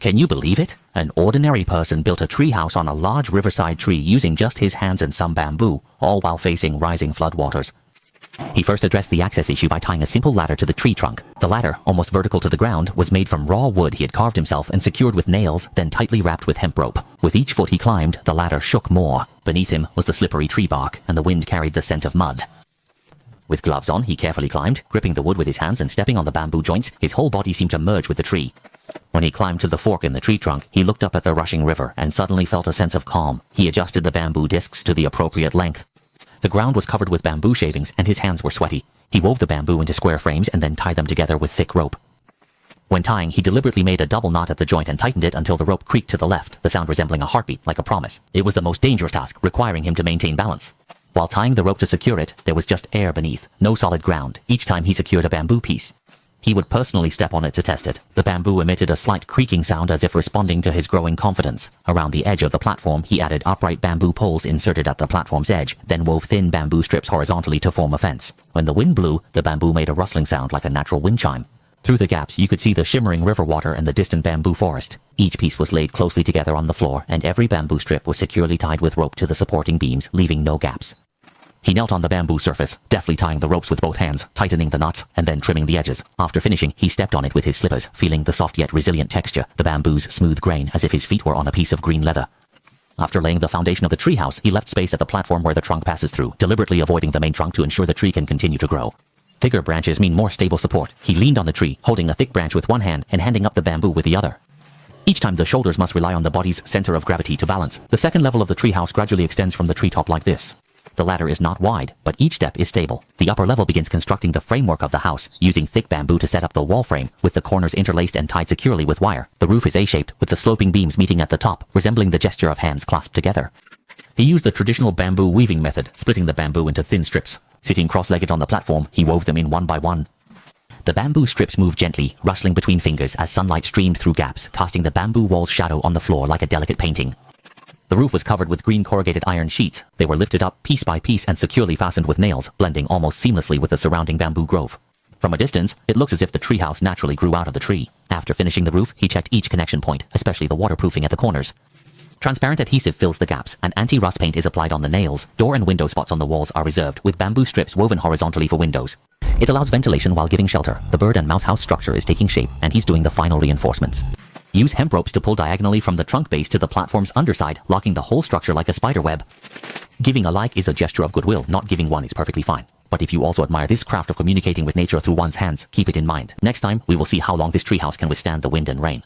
Can you believe it? An ordinary person built a treehouse on a large riverside tree using just his hands and some bamboo, all while facing rising floodwaters. He first addressed the access issue by tying a simple ladder to the tree trunk. The ladder, almost vertical to the ground, was made from raw wood he had carved himself and secured with nails, then tightly wrapped with hemp rope. With each foot he climbed, the ladder shook more. Beneath him was the slippery tree bark, and the wind carried the scent of mud. With gloves on, he carefully climbed, gripping the wood with his hands and stepping on the bamboo joints. His whole body seemed to merge with the tree. When he climbed to the fork in the tree trunk, he looked up at the rushing river and suddenly felt a sense of calm. He adjusted the bamboo discs to the appropriate length. The ground was covered with bamboo shavings and his hands were sweaty. He wove the bamboo into square frames and then tied them together with thick rope. When tying, he deliberately made a double knot at the joint and tightened it until the rope creaked to the left, the sound resembling a heartbeat, like a promise. It was the most dangerous task, requiring him to maintain balance. While tying the rope to secure it, there was just air beneath, no solid ground, each time he secured a bamboo piece. He would personally step on it to test it. The bamboo emitted a slight creaking sound as if responding to his growing confidence. Around the edge of the platform, he added upright bamboo poles inserted at the platform's edge, then wove thin bamboo strips horizontally to form a fence. When the wind blew, the bamboo made a rustling sound like a natural wind chime. Through the gaps, you could see the shimmering river water and the distant bamboo forest. Each piece was laid closely together on the floor, and every bamboo strip was securely tied with rope to the supporting beams, leaving no gaps. He knelt on the bamboo surface, deftly tying the ropes with both hands, tightening the knots, and then trimming the edges. After finishing, he stepped on it with his slippers, feeling the soft yet resilient texture, the bamboo's smooth grain, as if his feet were on a piece of green leather. After laying the foundation of the treehouse, he left space at the platform where the trunk passes through, deliberately avoiding the main trunk to ensure the tree can continue to grow. Thicker branches mean more stable support. He leaned on the tree, holding a thick branch with one hand and handing up the bamboo with the other. Each time the shoulders must rely on the body's center of gravity to balance. The second level of the treehouse gradually extends from the treetop like this. The ladder is not wide, but each step is stable. The upper level begins constructing the framework of the house, using thick bamboo to set up the wall frame, with the corners interlaced and tied securely with wire. The roof is A-shaped, with the sloping beams meeting at the top, resembling the gesture of hands clasped together. He used the traditional bamboo weaving method, splitting the bamboo into thin strips. Sitting cross-legged on the platform, he wove them in one by one. The bamboo strips moved gently, rustling between fingers as sunlight streamed through gaps, casting the bamboo wall's shadow on the floor like a delicate painting. The roof was covered with green corrugated iron sheets. They were lifted up piece by piece and securely fastened with nails, blending almost seamlessly with the surrounding bamboo grove. From a distance, it looks as if the treehouse naturally grew out of the tree. After finishing the roof, he checked each connection point, especially the waterproofing at the corners. Transparent adhesive fills the gaps, and anti-rust paint is applied on the nails. Door and window spots on the walls are reserved, with bamboo strips woven horizontally for windows. It allows ventilation while giving shelter. The bird and mouse house structure is taking shape, and he's doing the final reinforcements. Use hemp ropes to pull diagonally from the trunk base to the platform's underside, locking the whole structure like a spider web. Giving a like is a gesture of goodwill, not giving one is perfectly fine. But if you also admire this craft of communicating with nature through one's hands, keep it in mind. Next time, we will see how long this treehouse can withstand the wind and rain.